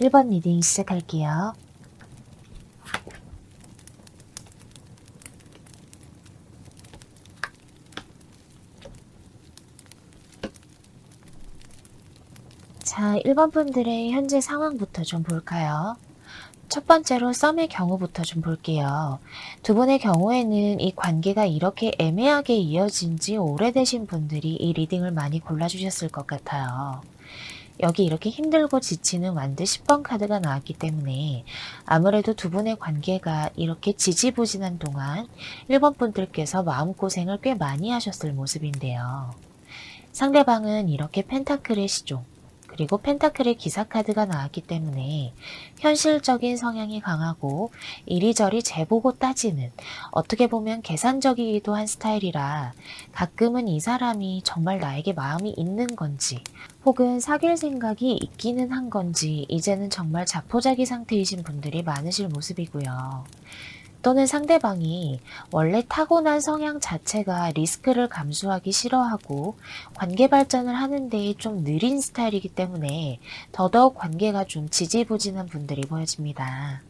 1번 리딩 시작할게요. 자, 1번 분들의 현재 상황부터 좀 볼까요? 첫 번째로 썸의 경우부터 좀 볼게요. 두 분의 경우에는 이 관계가 이렇게 애매하게 이어진 지 오래되신 분들이 이 리딩을 많이 골라주셨을 것 같아요. 여기 이렇게 힘들고 지치는 완드 10번 카드가 나왔기 때문에 아무래도 두 분의 관계가 이렇게 지지부진한 동안 1번 분들께서 마음고생을 꽤 많이 하셨을 모습인데요. 상대방은 이렇게 펜타클의 시종, 그리고 펜타클의 기사 카드가 나왔기 때문에 현실적인 성향이 강하고 이리저리 재보고 따지는, 어떻게 보면 계산적이기도 한 스타일이라 가끔은 이 사람이 정말 나에게 마음이 있는 건지 혹은 사귈 생각이 있기는 한 건지 이제는 정말 자포자기 상태이신 분들이 많으실 모습이고요. 또는 상대방이 원래 타고난 성향 자체가 리스크를 감수하기 싫어하고 관계 발전을 하는 데 좀 느린 스타일이기 때문에 더더욱 관계가 좀 지지부진한 분들이 보여집니다.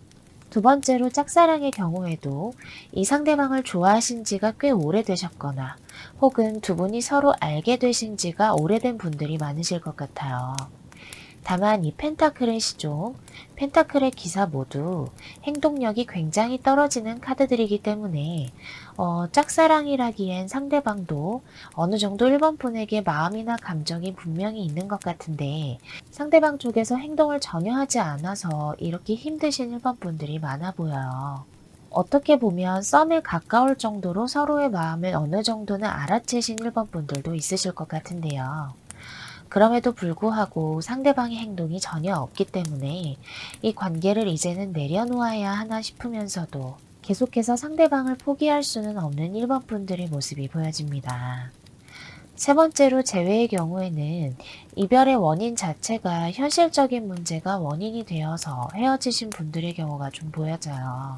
두 번째로 짝사랑의 경우에도 이 상대방을 좋아하신 지가 꽤 오래되셨거나 혹은 두 분이 서로 알게 되신 지가 오래된 분들이 많으실 것 같아요. 다만 이 펜타클의 시종, 펜타클의 기사 모두 행동력이 굉장히 떨어지는 카드들이기 때문에 짝사랑이라기엔 상대방도 어느 정도 1번 분에게 마음이나 감정이 분명히 있는 것 같은데 상대방 쪽에서 행동을 전혀 하지 않아서 이렇게 힘드신 1번 분들이 많아 보여요. 어떻게 보면 썸에 가까울 정도로 서로의 마음을 어느 정도는 알아채신 1번 분들도 있으실 것 같은데요. 그럼에도 불구하고 상대방의 행동이 전혀 없기 때문에 이 관계를 이제는 내려놓아야 하나 싶으면서도 계속해서 상대방을 포기할 수는 없는 1번 분들의 모습이 보여집니다. 세 번째로 재회의 경우에는 이별의 원인 자체가 현실적인 문제가 원인이 되어서 헤어지신 분들의 경우가 좀 보여져요.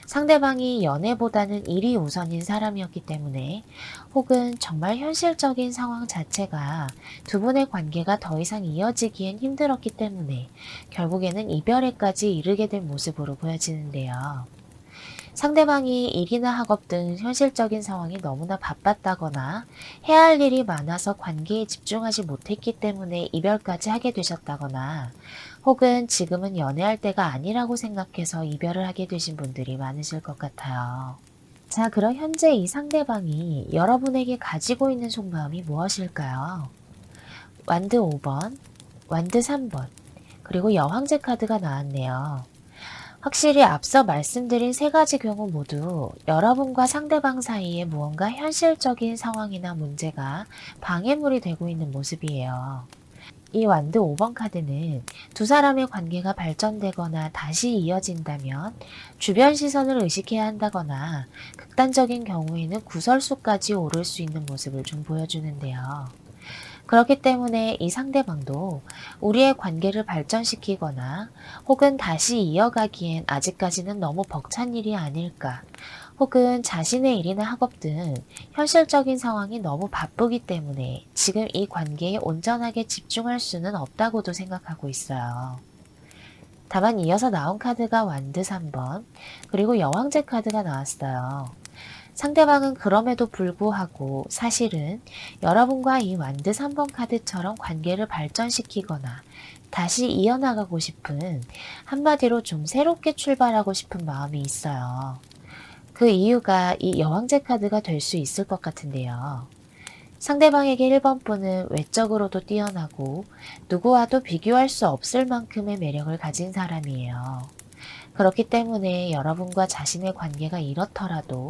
상대방이 연애보다는 일이 우선인 사람이었기 때문에 혹은 정말 현실적인 상황 자체가 두 분의 관계가 더 이상 이어지기엔 힘들었기 때문에 결국에는 이별에까지 이르게 된 모습으로 보여지는데요. 상대방이 일이나 학업 등 현실적인 상황이 너무나 바빴다거나 해야 할 일이 많아서 관계에 집중하지 못했기 때문에 이별까지 하게 되셨다거나 혹은 지금은 연애할 때가 아니라고 생각해서 이별을 하게 되신 분들이 많으실 것 같아요. 자, 그럼 현재 이 상대방이 여러분에게 가지고 있는 속마음이 무엇일까요? 완드 5번, 완드 3번, 그리고 여왕제 카드가 나왔네요. 확실히 앞서 말씀드린 세 가지 경우 모두 여러분과 상대방 사이에 무언가 현실적인 상황이나 문제가 방해물이 되고 있는 모습이에요. 이 완드 5번 카드는 두 사람의 관계가 발전되거나 다시 이어진다면 주변 시선을 의식해야 한다거나 극단적인 경우에는 구설수까지 오를 수 있는 모습을 좀 보여주는데요. 그렇기 때문에 이 상대방도 우리의 관계를 발전시키거나 혹은 다시 이어가기엔 아직까지는 너무 벅찬 일이 아닐까, 혹은 자신의 일이나 학업 등 현실적인 상황이 너무 바쁘기 때문에 지금 이 관계에 온전하게 집중할 수는 없다고도 생각하고 있어요. 다만 이어서 나온 카드가 완드 3번, 그리고 여왕제 카드가 나왔어요. 상대방은 그럼에도 불구하고 사실은 여러분과 이 완드 3번 카드처럼 관계를 발전시키거나 다시 이어나가고 싶은, 한마디로 좀 새롭게 출발하고 싶은 마음이 있어요. 그 이유가 이 여왕제 카드가 될 수 있을 것 같은데요. 상대방에게 1번 분은 외적으로도 뛰어나고 누구와도 비교할 수 없을 만큼의 매력을 가진 사람이에요. 그렇기 때문에 여러분과 자신의 관계가 이렇더라도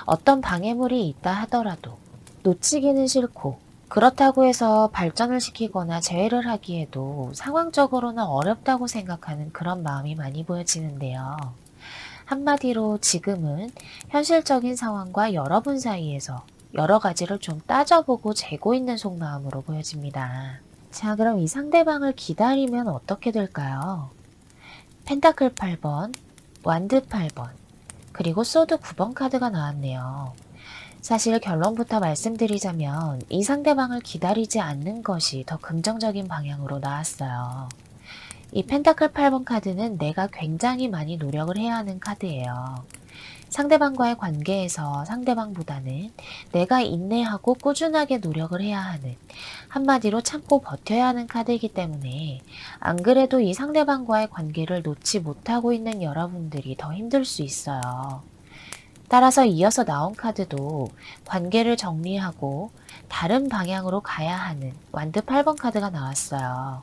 어떤 방해물이 있다 하더라도 놓치기는 싫고, 그렇다고 해서 발전을 시키거나 재회를 하기에도 상황적으로는 어렵다고 생각하는 그런 마음이 많이 보여지는데요. 한마디로 지금은 현실적인 상황과 여러분 사이에서 여러 가지를 좀 따져보고 재고 있는 속마음으로 보여집니다. 자, 그럼 이 상대방을 기다리면 어떻게 될까요? 펜타클 8번, 완드 8번, 그리고 소드 9번 카드가 나왔네요. 사실 결론부터 말씀드리자면 이 상대방을 기다리지 않는 것이 더 긍정적인 방향으로 나왔어요. 이 펜타클 8번 카드는 내가 굉장히 많이 노력을 해야 하는 카드예요. 상대방과의 관계에서 상대방보다는 내가 인내하고 꾸준하게 노력을 해야 하는, 한마디로 참고 버텨야 하는 카드이기 때문에 안 그래도 이 상대방과의 관계를 놓지 못하고 있는 여러분들이 더 힘들 수 있어요. 따라서 이어서 나온 카드도 관계를 정리하고 다른 방향으로 가야 하는 완드 8번 카드가 나왔어요.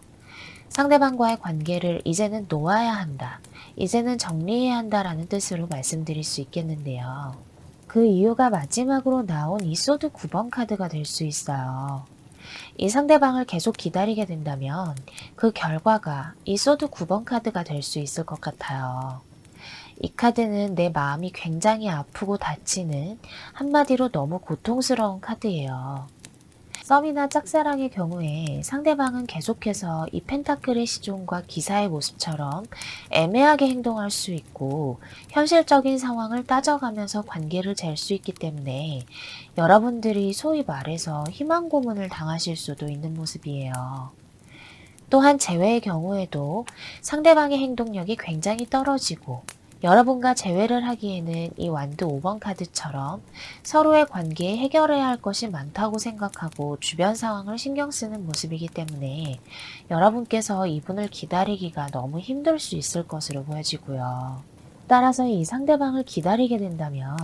상대방과의 관계를 이제는 놓아야 한다, 이제는 정리해야 한다라는 뜻으로 말씀드릴 수 있겠는데요. 그 이유가 마지막으로 나온 이 소드 9번 카드가 될 수 있어요. 이 상대방을 계속 기다리게 된다면 그 결과가 이 소드 9번 카드가 될 수 있을 것 같아요. 이 카드는 내 마음이 굉장히 아프고 다치는, 한마디로 너무 고통스러운 카드예요. 썸이나 짝사랑의 경우에 상대방은 계속해서 이 펜타클의 시종과 기사의 모습처럼 애매하게 행동할 수 있고 현실적인 상황을 따져가면서 관계를 잴 수 있기 때문에 여러분들이 소위 말해서 희망 고문을 당하실 수도 있는 모습이에요. 또한 재회의 경우에도 상대방의 행동력이 굉장히 떨어지고 여러분과 재회를 하기에는 이 완드 5번 카드처럼 서로의 관계에 해결해야 할 것이 많다고 생각하고 주변 상황을 신경 쓰는 모습이기 때문에 여러분께서 이분을 기다리기가 너무 힘들 수 있을 것으로 보여지고요. 따라서 이 상대방을 기다리게 된다면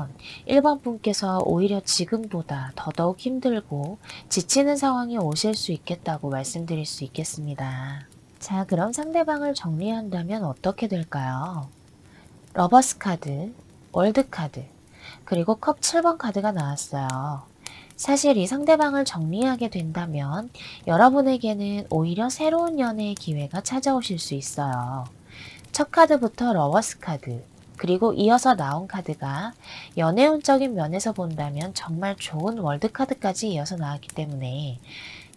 1번 분께서 오히려 지금보다 더더욱 힘들고 지치는 상황이 오실 수 있겠다고 말씀드릴 수 있겠습니다. 자, 그럼 상대방을 정리한다면 어떻게 될까요? 러버스 카드, 월드 카드, 그리고 컵 7번 카드가 나왔어요. 사실 이 상대방을 정리하게 된다면 여러분에게는 오히려 새로운 연애의 기회가 찾아오실 수 있어요. 첫 카드부터 러버스 카드, 그리고 이어서 나온 카드가 연애운적인 면에서 본다면 정말 좋은 월드 카드까지 이어서 나왔기 때문에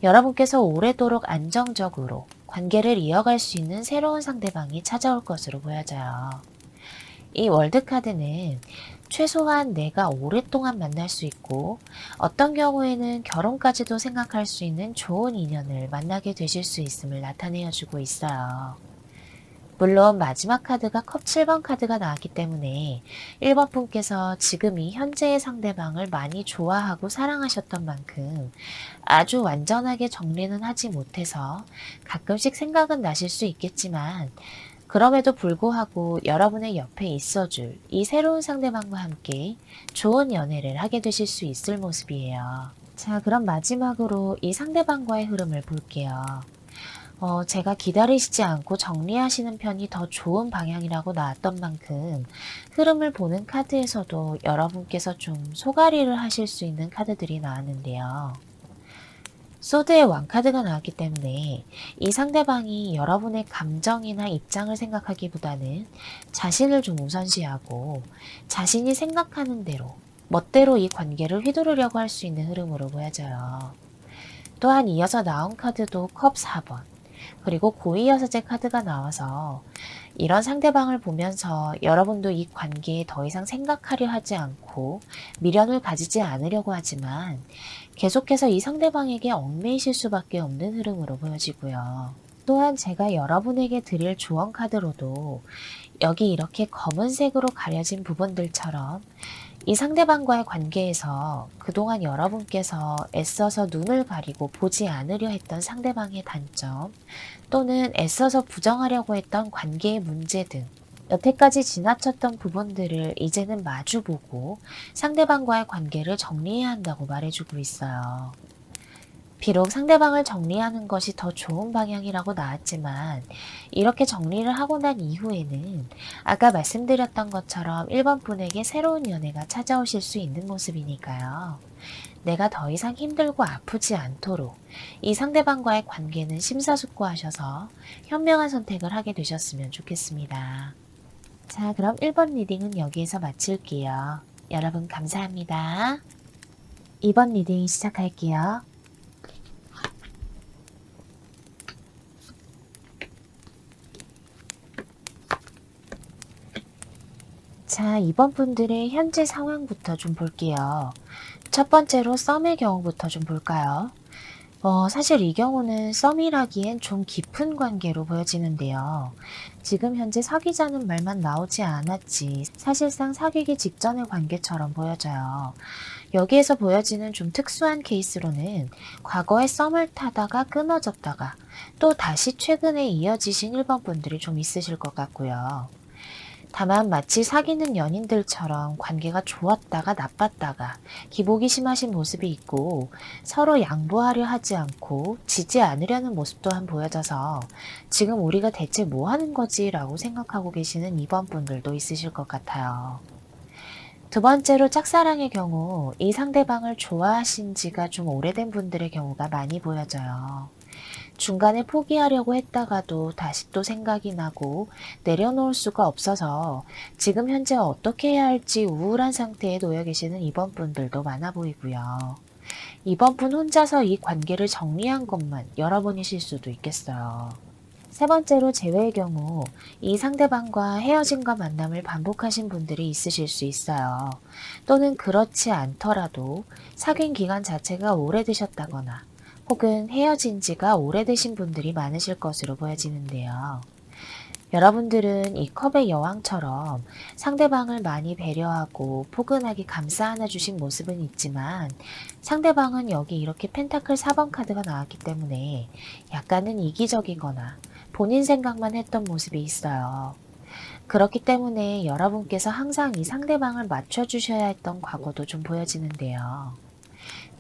여러분께서 오래도록 안정적으로 관계를 이어갈 수 있는 새로운 상대방이 찾아올 것으로 보여져요. 이 월드카드는 최소한 내가 오랫동안 만날 수 있고 어떤 경우에는 결혼까지도 생각할 수 있는 좋은 인연을 만나게 되실 수 있음을 나타내어 주고 있어요. 물론 마지막 카드가 컵 7번 카드가 나왔기 때문에 1번 분께서 지금 이 현재의 상대방을 많이 좋아하고 사랑하셨던 만큼 아주 완전하게 정리는 하지 못해서 가끔씩 생각은 나실 수 있겠지만 그럼에도 불구하고 여러분의 옆에 있어줄 이 새로운 상대방과 함께 좋은 연애를 하게 되실 수 있을 모습이에요. 자, 그럼 마지막으로 이 상대방과의 흐름을 볼게요. 제가 기다리시지 않고 정리하시는 편이 더 좋은 방향이라고 나왔던 만큼 흐름을 보는 카드에서도 여러분께서 좀 소가리를 하실 수 있는 카드들이 나왔는데요. 소드의 왕카드가 나왔기 때문에 이 상대방이 여러분의 감정이나 입장을 생각하기보다는 자신을 좀 우선시하고 자신이 생각하는 대로 멋대로 이 관계를 휘두르려고 할 수 있는 흐름으로 보여져요. 또한 이어서 나온 카드도 컵 4번, 그리고 고이여사제 카드가 나와서 이런 상대방을 보면서 여러분도 이 관계에 더 이상 생각하려 하지 않고 미련을 가지지 않으려고 하지만 계속해서 이 상대방에게 얽매이실 수밖에 없는 흐름으로 보여지고요. 또한 제가 여러분에게 드릴 조언 카드로도 여기 이렇게 검은색으로 가려진 부분들처럼 이 상대방과의 관계에서 그동안 여러분께서 애써서 눈을 가리고 보지 않으려 했던 상대방의 단점, 또는 애써서 부정하려고 했던 관계의 문제 등 여태까지 지나쳤던 부분들을 이제는 마주보고 상대방과의 관계를 정리해야 한다고 말해주고 있어요. 비록 상대방을 정리하는 것이 더 좋은 방향이라고 나왔지만 이렇게 정리를 하고 난 이후에는 아까 말씀드렸던 것처럼 1번 분에게 새로운 연애가 찾아오실 수 있는 모습이니까요. 내가 더 이상 힘들고 아프지 않도록 이 상대방과의 관계는 심사숙고하셔서 현명한 선택을 하게 되셨으면 좋겠습니다. 자, 그럼 1번 리딩은 여기에서 마칠게요. 여러분 감사합니다. 2번 리딩 시작할게요. 자, 2번 분들의 현재 상황부터 좀 볼게요. 첫 번째로 썸의 경우부터 좀 볼까요? 사실 이 경우는 썸이라기엔 좀 깊은 관계로 보여지는데요. 지금 현재 사귀자는 말만 나오지 않았지 사실상 사귀기 직전의 관계처럼 보여져요. 여기에서 보여지는 좀 특수한 케이스로는 과거에 썸을 타다가 끊어졌다가 또 다시 최근에 이어지신 1번 분들이 좀 있으실 것 같고요. 다만 마치 사귀는 연인들처럼 관계가 좋았다가 나빴다가 기복이 심하신 모습이 있고 서로 양보하려 하지 않고 지지 않으려는 모습 또한 보여져서 지금 우리가 대체 뭐 하는 거지? 라고 생각하고 계시는 2번 분들도 있으실 것 같아요. 두 번째로 짝사랑의 경우 이 상대방을 좋아하신 지가 좀 오래된 분들의 경우가 많이 보여져요. 중간에 포기하려고 했다가도 다시 또 생각이 나고 내려놓을 수가 없어서 지금 현재 어떻게 해야 할지 우울한 상태에 놓여 계시는 이번 분들도 많아 보이고요. 이번 분 혼자서 이 관계를 정리한 것만 여러 번이실 수도 있겠어요. 세 번째로 재회의 경우 이 상대방과 헤어짐과 만남을 반복하신 분들이 있으실 수 있어요. 또는 그렇지 않더라도 사귄 기간 자체가 오래되셨다거나 혹은 헤어진 지가 오래되신 분들이 많으실 것으로 보여지는데요. 여러분들은 이 컵의 여왕처럼 상대방을 많이 배려하고 포근하게 감싸 안아주신 모습은 있지만 상대방은 여기 이렇게 펜타클 4번 카드가 나왔기 때문에 약간은 이기적이거나 본인 생각만 했던 모습이 있어요. 그렇기 때문에 여러분께서 항상 이 상대방을 맞춰주셔야 했던 과거도 좀 보여지는데요.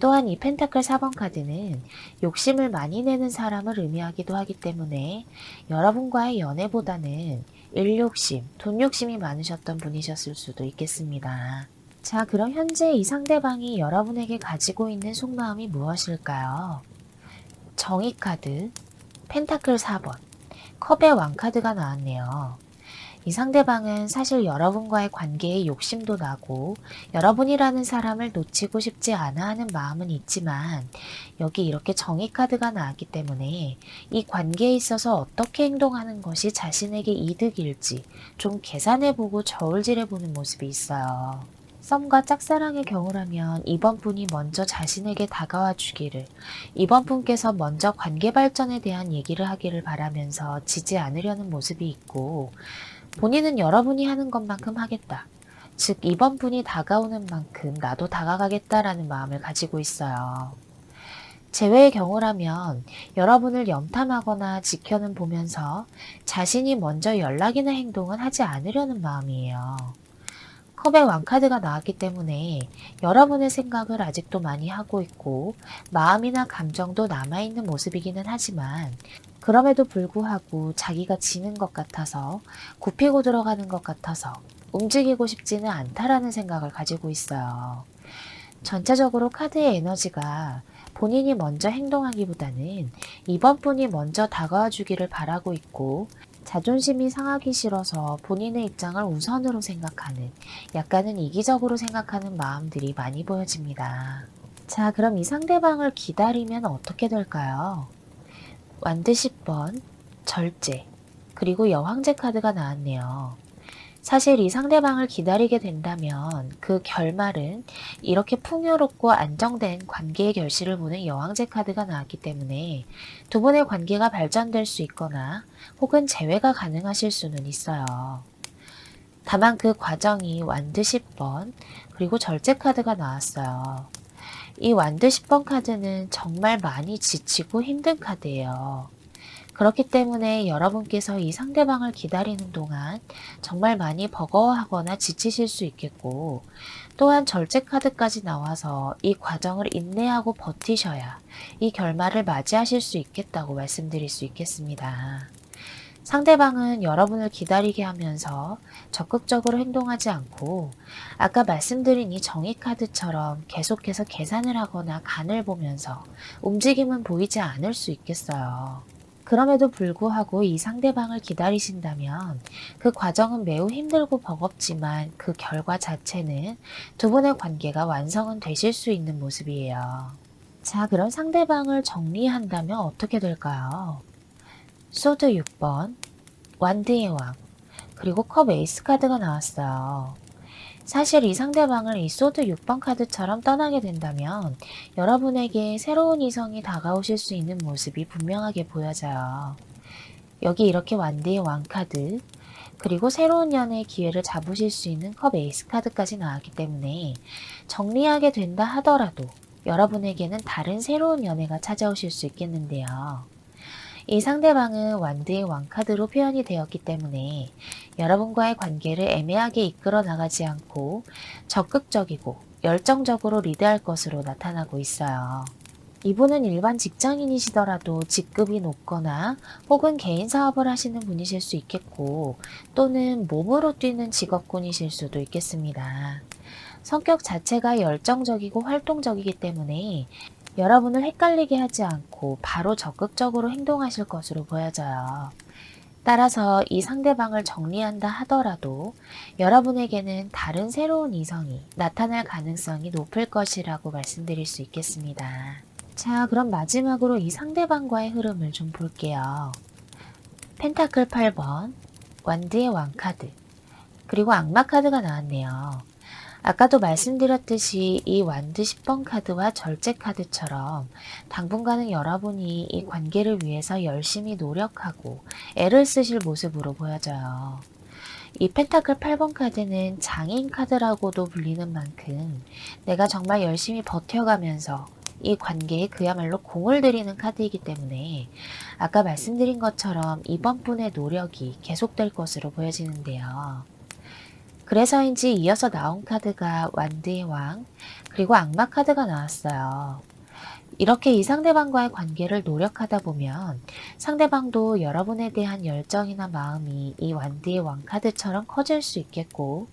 또한 이 펜타클 4번 카드는 욕심을 많이 내는 사람을 의미하기도 하기 때문에 여러분과의 연애보다는 일욕심, 돈욕심이 많으셨던 분이셨을 수도 있겠습니다. 자, 그럼 현재 이 상대방이 여러분에게 가지고 있는 속마음이 무엇일까요? 정의 카드, 펜타클 4번, 컵의 왕 카드가 나왔네요. 이 상대방은 사실 여러분과의 관계에 욕심도 나고 여러분이라는 사람을 놓치고 싶지 않아 하는 마음은 있지만 여기 이렇게 정의 카드가 나왔기 때문에 이 관계에 있어서 어떻게 행동하는 것이 자신에게 이득일지 좀 계산해보고 저울질해보는 모습이 있어요. 썸과 짝사랑의 경우라면 이번 분이 먼저 자신에게 다가와 주기를, 이번 분께서 먼저 관계 발전에 대한 얘기를 하기를 바라면서 지지 않으려는 모습이 있고 본인은 여러분이 하는 것만큼 하겠다. 즉 이번 분이 다가오는 만큼 나도 다가가겠다라는 마음을 가지고 있어요. 재회의 경우라면 여러분을 염탐하거나 지켜는 보면서 자신이 먼저 연락이나 행동은 하지 않으려는 마음이에요. 컵의 왕카드가 나왔기 때문에 여러분의 생각을 아직도 많이 하고 있고 마음이나 감정도 남아있는 모습이기는 하지만 그럼에도 불구하고 자기가 지는 것 같아서 굽히고 들어가는 것 같아서 움직이고 싶지는 않다라는 생각을 가지고 있어요. 전체적으로 카드의 에너지가 본인이 먼저 행동하기보다는 이번 분이 먼저 다가와 주기를 바라고 있고 자존심이 상하기 싫어서 본인의 입장을 우선으로 생각하는 약간은 이기적으로 생각하는 마음들이 많이 보여집니다. 자, 그럼 이 상대방을 기다리면 어떻게 될까요? 완드 10번, 절제, 그리고 여황제 카드가 나왔네요. 사실 이 상대방을 기다리게 된다면 그 결말은 이렇게 풍요롭고 안정된 관계의 결실을 보는 여왕제 카드가 나왔기 때문에 두 분의 관계가 발전될 수 있거나 혹은 재회가 가능하실 수는 있어요. 다만 그 과정이 완드 10번 그리고 절제 카드가 나왔어요. 이 완드 10번 카드는 정말 많이 지치고 힘든 카드예요. 그렇기 때문에 여러분께서 이 상대방을 기다리는 동안 정말 많이 버거워하거나 지치실 수 있겠고 또한 절제 카드까지 나와서 이 과정을 인내하고 버티셔야 이 결말을 맞이하실 수 있겠다고 말씀드릴 수 있겠습니다. 상대방은 여러분을 기다리게 하면서 적극적으로 행동하지 않고 아까 말씀드린 이 정의 카드처럼 계속해서 계산을 하거나 간을 보면서 움직임은 보이지 않을 수 있겠어요. 그럼에도 불구하고 이 상대방을 기다리신다면 그 과정은 매우 힘들고 버겁지만 그 결과 자체는 두 분의 관계가 완성은 되실 수 있는 모습이에요. 자, 그럼 상대방을 정리한다면 어떻게 될까요? 소드 6번, 완드의 왕, 그리고 컵 에이스 카드가 나왔어요. 사실 이 상대방을 이 소드 6번 카드처럼 떠나게 된다면 여러분에게 새로운 이성이 다가오실 수 있는 모습이 분명하게 보여져요. 여기 이렇게 완드의 왕 카드, 그리고 새로운 연애의 기회를 잡으실 수 있는 컵 에이스 카드까지 나왔기 때문에 정리하게 된다 하더라도 여러분에게는 다른 새로운 연애가 찾아오실 수 있겠는데요. 이 상대방은 완드의 왕카드로 표현이 되었기 때문에 여러분과의 관계를 애매하게 이끌어 나가지 않고 적극적이고 열정적으로 리드할 것으로 나타나고 있어요. 이분은 일반 직장인이시더라도 직급이 높거나 혹은 개인 사업을 하시는 분이실 수 있겠고, 또는 몸으로 뛰는 직업군이실 수도 있겠습니다. 성격 자체가 열정적이고 활동적이기 때문에 여러분을 헷갈리게 하지 않고 바로 적극적으로 행동하실 것으로 보여져요. 따라서 이 상대방을 정리한다 하더라도 여러분에게는 다른 새로운 이성이 나타날 가능성이 높을 것이라고 말씀드릴 수 있겠습니다. 자, 그럼 마지막으로 이 상대방과의 흐름을 좀 볼게요. 펜타클 8번, 완드의 왕카드, 그리고 악마 카드가 나왔네요. 아까도 말씀드렸듯이 이 완드 10번 카드와 절제 카드처럼 당분간은 여러분이 이 관계를 위해서 열심히 노력하고 애를 쓰실 모습으로 보여져요. 이 펜타클 8번 카드는 장인 카드라고도 불리는 만큼 내가 정말 열심히 버텨가면서 이 관계에 그야말로 공을 들이는 카드이기 때문에 아까 말씀드린 것처럼 이번 분의 노력이 계속될 것으로 보여지는데요. 그래서인지 이어서 나온 카드가 완드의 왕, 그리고 악마 카드가 나왔어요. 이렇게 이 상대방과의 관계를 노력하다 보면 상대방도 여러분에 대한 열정이나 마음이 이 완드의 왕 카드처럼 커질 수 있겠고,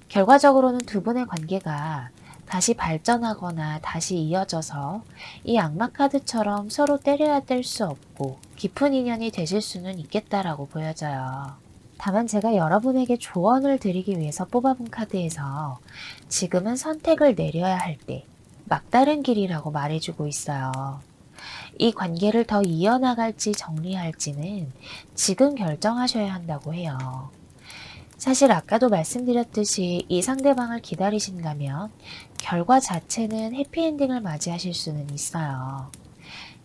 결과적으로는 두 분의 관계가 다시 발전하거나 다시 이어져서 이 악마 카드처럼 서로 때려야 뗄 수 없고 깊은 인연이 되실 수는 있겠다라고 보여져요. 다만 제가 여러분에게 조언을 드리기 위해서 뽑아본 카드에서 지금은 선택을 내려야 할 때 막다른 길이라고 말해주고 있어요. 이 관계를 더 이어나갈지 정리할지는 지금 결정하셔야 한다고 해요. 사실 아까도 말씀드렸듯이 이 상대방을 기다리신다면 결과 자체는 해피엔딩을 맞이하실 수는 있어요.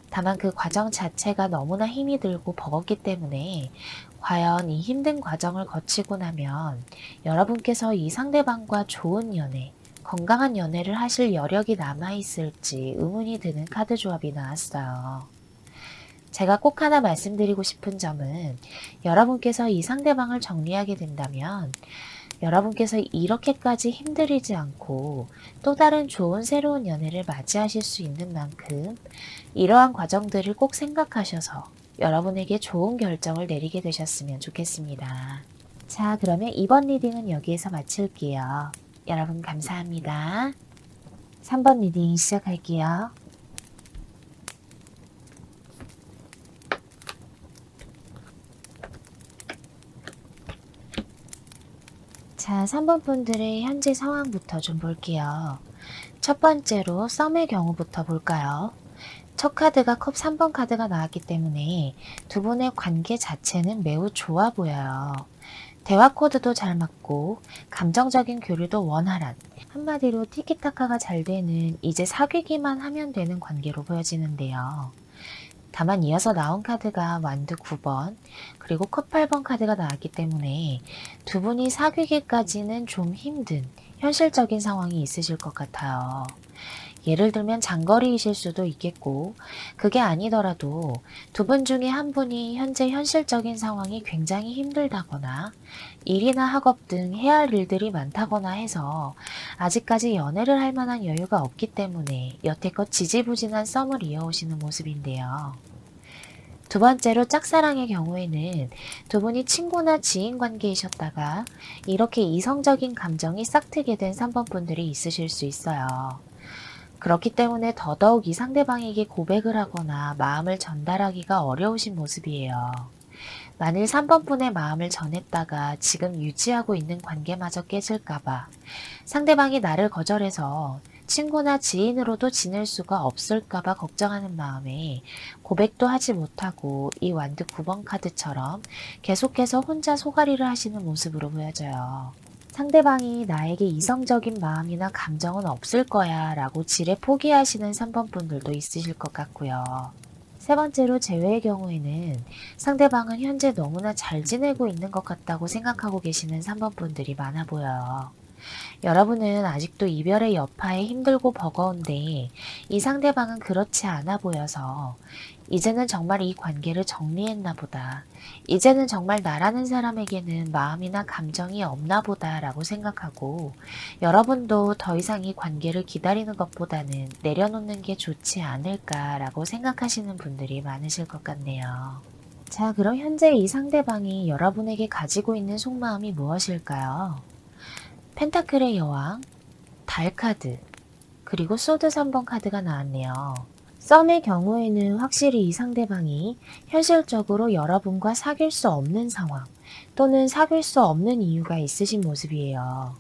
다만 그 과정 자체가 너무나 힘이 들고 버겁기 때문에 과연 이 힘든 과정을 거치고 나면 여러분께서 이 상대방과 좋은 연애, 건강한 연애를 하실 여력이 남아있을지 의문이 드는 카드 조합이 나왔어요. 제가 꼭 하나 말씀드리고 싶은 점은 여러분께서 이 상대방을 정리하게 된다면 여러분께서 이렇게까지 힘들이지 않고 또 다른 좋은 새로운 연애를 맞이하실 수 있는 만큼 이러한 과정들을 꼭 생각하셔서 여러분에게 좋은 결정을 내리게 되셨으면 좋겠습니다. 자, 그러면 이번 리딩은 여기에서 마칠게요. 여러분 감사합니다. 3번 리딩 시작할게요. 자, 3번 분들의 현재 상황부터 좀 볼게요. 첫 번째로 썸의 경우부터 볼까요? 첫 카드가 컵 3번 카드가 나왔기 때문에 두 분의 관계 자체는 매우 좋아 보여요. 대화 코드도 잘 맞고 감정적인 교류도 원활한, 한마디로 티키타카가 잘 되는 이제 사귀기만 하면 되는 관계로 보여지는데요. 다만 이어서 나온 카드가 완드 9번 그리고 컵 8번 카드가 나왔기 때문에 두 분이 사귀기까지는 좀 힘든 현실적인 상황이 있으실 것 같아요. 예를 들면 장거리이실 수도 있겠고, 그게 아니더라도 두 분 중에 한 분이 현재 현실적인 상황이 굉장히 힘들다거나 일이나 학업 등 해야 할 일들이 많다거나 해서 아직까지 연애를 할 만한 여유가 없기 때문에 여태껏 지지부진한 썸을 이어오시는 모습인데요. 두 번째로 짝사랑의 경우에는 두 분이 친구나 지인 관계이셨다가 이렇게 이성적인 감정이 싹트게 된 3번 분들이 있으실 수 있어요. 그렇기 때문에 더더욱 이 상대방에게 고백을 하거나 마음을 전달하기가 어려우신 모습이에요. 만일 3번 분의 마음을 전했다가 지금 유지하고 있는 관계마저 깨질까봐 상대방이 나를 거절해서 친구나 지인으로도 지낼 수가 없을까봐 걱정하는 마음에 고백도 하지 못하고 이 완드 9번 카드처럼 계속해서 혼자 소가리를 하시는 모습으로 보여져요. 상대방이 나에게 이성적인 마음이나 감정은 없을 거야 라고 지레 포기하시는 3번 분들도 있으실 것 같고요. 세 번째로 재회의 경우에는 상대방은 현재 너무나 잘 지내고 있는 것 같다고 생각하고 계시는 3번 분들이 많아 보여요. 여러분은 아직도 이별의 여파에 힘들고 버거운데 이 상대방은 그렇지 않아 보여서 이제는 정말 이 관계를 정리했나 보다. 이제는 정말 나라는 사람에게는 마음이나 감정이 없나 보다 라고 생각하고 여러분도 더 이상 이 관계를 기다리는 것보다는 내려놓는 게 좋지 않을까 라고 생각하시는 분들이 많으실 것 같네요. 자, 그럼 현재 이 상대방이 여러분에게 가지고 있는 속마음이 무엇일까요? 펜타클의 여왕, 달 카드, 그리고 소드 3번 카드가 나왔네요. 썸의 경우에는 확실히 이 상대방이 현실적으로 여러분과 사귈 수 없는 상황 또는 사귈 수 없는 이유가 있으신 모습이에요.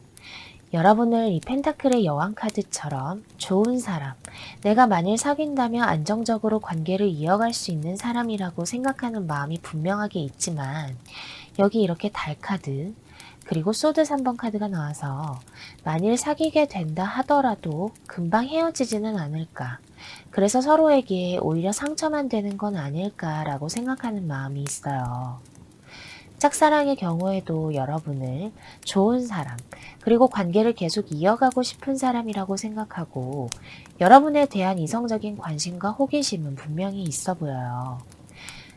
여러분을 이 펜타클의 여왕 카드처럼 좋은 사람, 내가 만일 사귄다면 안정적으로 관계를 이어갈 수 있는 사람이라고 생각하는 마음이 분명하게 있지만 여기 이렇게 달 카드, 그리고 소드 3번 카드가 나와서 만일 사귀게 된다 하더라도 금방 헤어지지는 않을까. 그래서 서로에게 오히려 상처만 되는 건 아닐까라고 생각하는 마음이 있어요. 짝사랑의 경우에도 여러분을 좋은 사람, 그리고 관계를 계속 이어가고 싶은 사람이라고 생각하고 여러분에 대한 이성적인 관심과 호기심은 분명히 있어 보여요.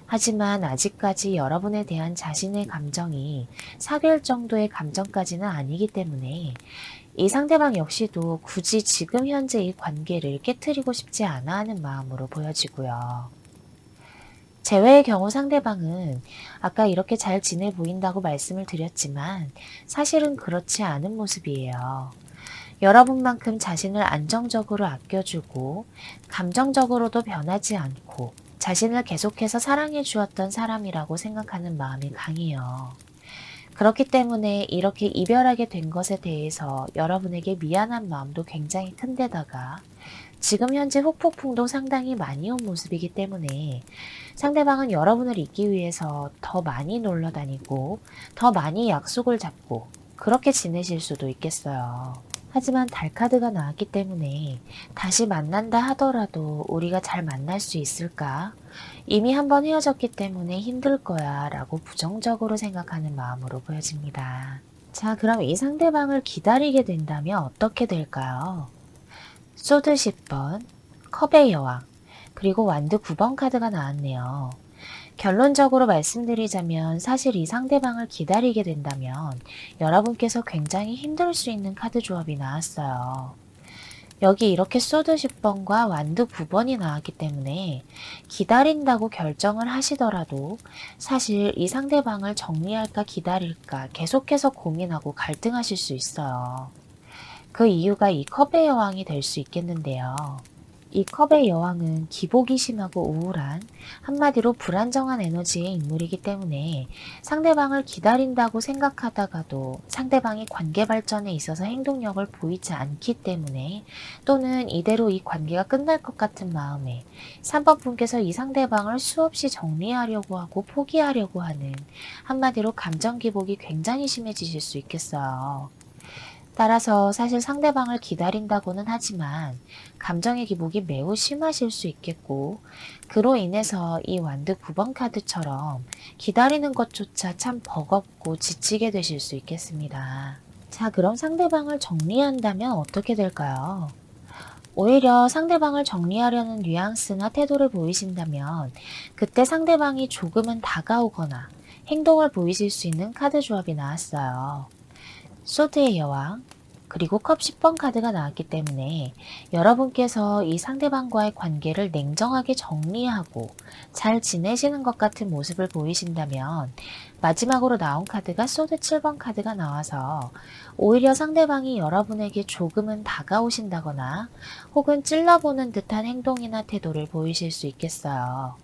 하지만 아직까지 여러분에 대한 자신의 감정이 사귈 정도의 감정까지는 아니기 때문에 이 상대방 역시도 굳이 지금 현재 이 관계를 깨트리고 싶지 않아 하는 마음으로 보여지고요. 재회의 경우 상대방은 아까 이렇게 잘 지내 보인다고 말씀을 드렸지만 사실은 그렇지 않은 모습이에요. 여러분만큼 자신을 안정적으로 아껴주고 감정적으로도 변하지 않고 자신을 계속해서 사랑해 주었던 사람이라고 생각하는 마음이 강해요. 그렇기 때문에 이렇게 이별하게 된 것에 대해서 여러분에게 미안한 마음도 굉장히 큰데다가 지금 현재 후폭풍도 상당히 많이 온 모습이기 때문에 상대방은 여러분을 잊기 위해서 더 많이 놀러 다니고 더 많이 약속을 잡고 그렇게 지내실 수도 있겠어요. 하지만 달 카드가 나왔기 때문에 다시 만난다 하더라도 우리가 잘 만날 수 있을까? 이미 한번 헤어졌기 때문에 힘들 거야 라고 부정적으로 생각하는 마음으로 보여집니다. 자, 그럼 이 상대방을 기다리게 된다면 어떻게 될까요? 소드 10번, 컵의 여왕, 그리고 완드 9번 카드가 나왔네요. 결론적으로 말씀드리자면 사실 이 상대방을 기다리게 된다면 여러분께서 굉장히 힘들 수 있는 카드 조합이 나왔어요. 여기 이렇게 소드 10번과 완드 9번이 나왔기 때문에 기다린다고 결정을 하시더라도 사실 이 상대방을 정리할까 기다릴까 계속해서 고민하고 갈등하실 수 있어요. 그 이유가 이 컵의 여왕이 될 수 있겠는데요. 이 컵의 여왕은 기복이 심하고 우울한 한마디로 불안정한 에너지의 인물이기 때문에 상대방을 기다린다고 생각하다가도 상대방이 관계 발전에 있어서 행동력을 보이지 않기 때문에 또는 이대로 이 관계가 끝날 것 같은 마음에 3번 분께서 이 상대방을 수없이 정리하려고 하고 포기하려고 하는 한마디로 감정 기복이 굉장히 심해지실 수 있겠어요. 따라서 사실 상대방을 기다린다고는 하지만 감정의 기복이 매우 심하실 수 있겠고 그로 인해서 이 완드 9번 카드처럼 기다리는 것조차 참 버겁고 지치게 되실 수 있겠습니다. 자, 그럼 상대방을 정리한다면 어떻게 될까요? 오히려 상대방을 정리하려는 뉘앙스나 태도를 보이신다면 그때 상대방이 조금은 다가오거나 행동을 보이실 수 있는 카드 조합이 나왔어요. 소드의 여왕, 그리고 컵 10번 카드가 나왔기 때문에 여러분께서 이 상대방과의 관계를 냉정하게 정리하고 잘 지내시는 것 같은 모습을 보이신다면 마지막으로 나온 카드가 소드 7번 카드가 나와서 오히려 상대방이 여러분에게 조금은 다가오신다거나 혹은 찔러보는 듯한 행동이나 태도를 보이실 수 있겠어요.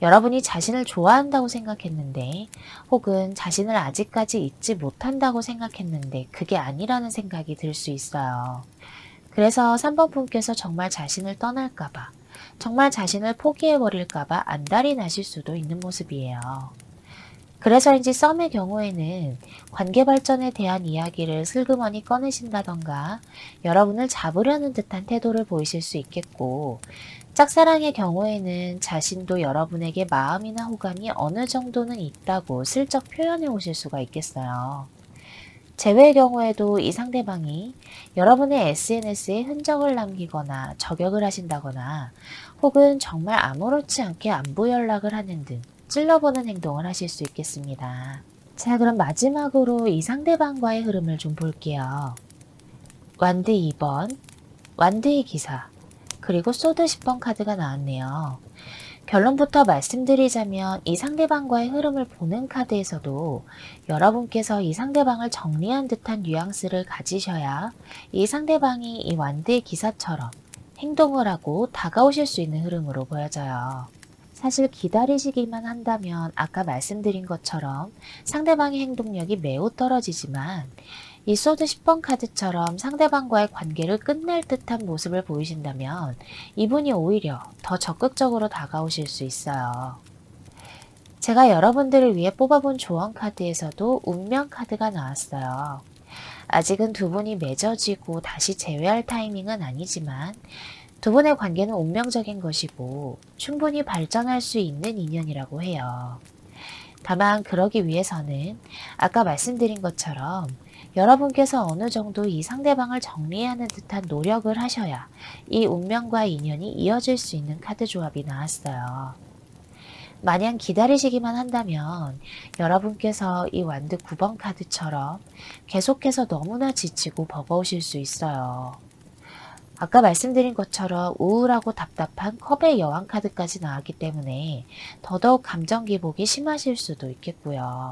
여러분이 자신을 좋아한다고 생각했는데 혹은 자신을 아직까지 잊지 못한다고 생각했는데 그게 아니라는 생각이 들 수 있어요. 그래서 3번 분께서 정말 자신을 떠날까봐 정말 자신을 포기해버릴까봐 안달이 나실 수도 있는 모습이에요. 그래서인지 썸의 경우에는 관계 발전에 대한 이야기를 슬그머니 꺼내신다던가 여러분을 잡으려는 듯한 태도를 보이실 수 있겠고, 짝사랑의 경우에는 자신도 여러분에게 마음이나 호감이 어느 정도는 있다고 슬쩍 표현해 오실 수가 있겠어요. 재회의 경우에도 이 상대방이 여러분의 SNS에 흔적을 남기거나 저격을 하신다거나 혹은 정말 아무렇지 않게 안부 연락을 하는 등 찔러보는 행동을 하실 수 있겠습니다. 자, 그럼 마지막으로 이 상대방과의 흐름을 좀 볼게요. 완드 2번, 완드의 기사, 그리고 소드 10번 카드가 나왔네요. 결론부터 말씀드리자면 이 상대방과의 흐름을 보는 카드에서도 여러분께서 이 상대방을 정리한 듯한 뉘앙스를 가지셔야 이 상대방이 이 완드의 기사처럼 행동을 하고 다가오실 수 있는 흐름으로 보여져요. 사실 기다리시기만 한다면 아까 말씀드린 것처럼 상대방의 행동력이 매우 떨어지지만, 이 소드 10번 카드처럼 상대방과의 관계를 끝낼 듯한 모습을 보이신다면 이분이 오히려 더 적극적으로 다가오실 수 있어요. 제가 여러분들을 위해 뽑아본 조언 카드에서도 운명 카드가 나왔어요. 아직은 두 분이 맺어지고 다시 재회할 타이밍은 아니지만 두 분의 관계는 운명적인 것이고 충분히 발전할 수 있는 인연이라고 해요. 다만 그러기 위해서는 아까 말씀드린 것처럼 여러분께서 어느 정도 이 상대방을 정리하는 듯한 노력을 하셔야 이 운명과 인연이 이어질 수 있는 카드 조합이 나왔어요. 마냥 기다리시기만 한다면 여러분께서 이 완드 9번 카드처럼 계속해서 너무나 지치고 버거우실 수 있어요. 아까 말씀드린 것처럼 우울하고 답답한 컵의 여왕 카드까지 나왔기 때문에 더더욱 감정 기복이 심하실 수도 있겠고요.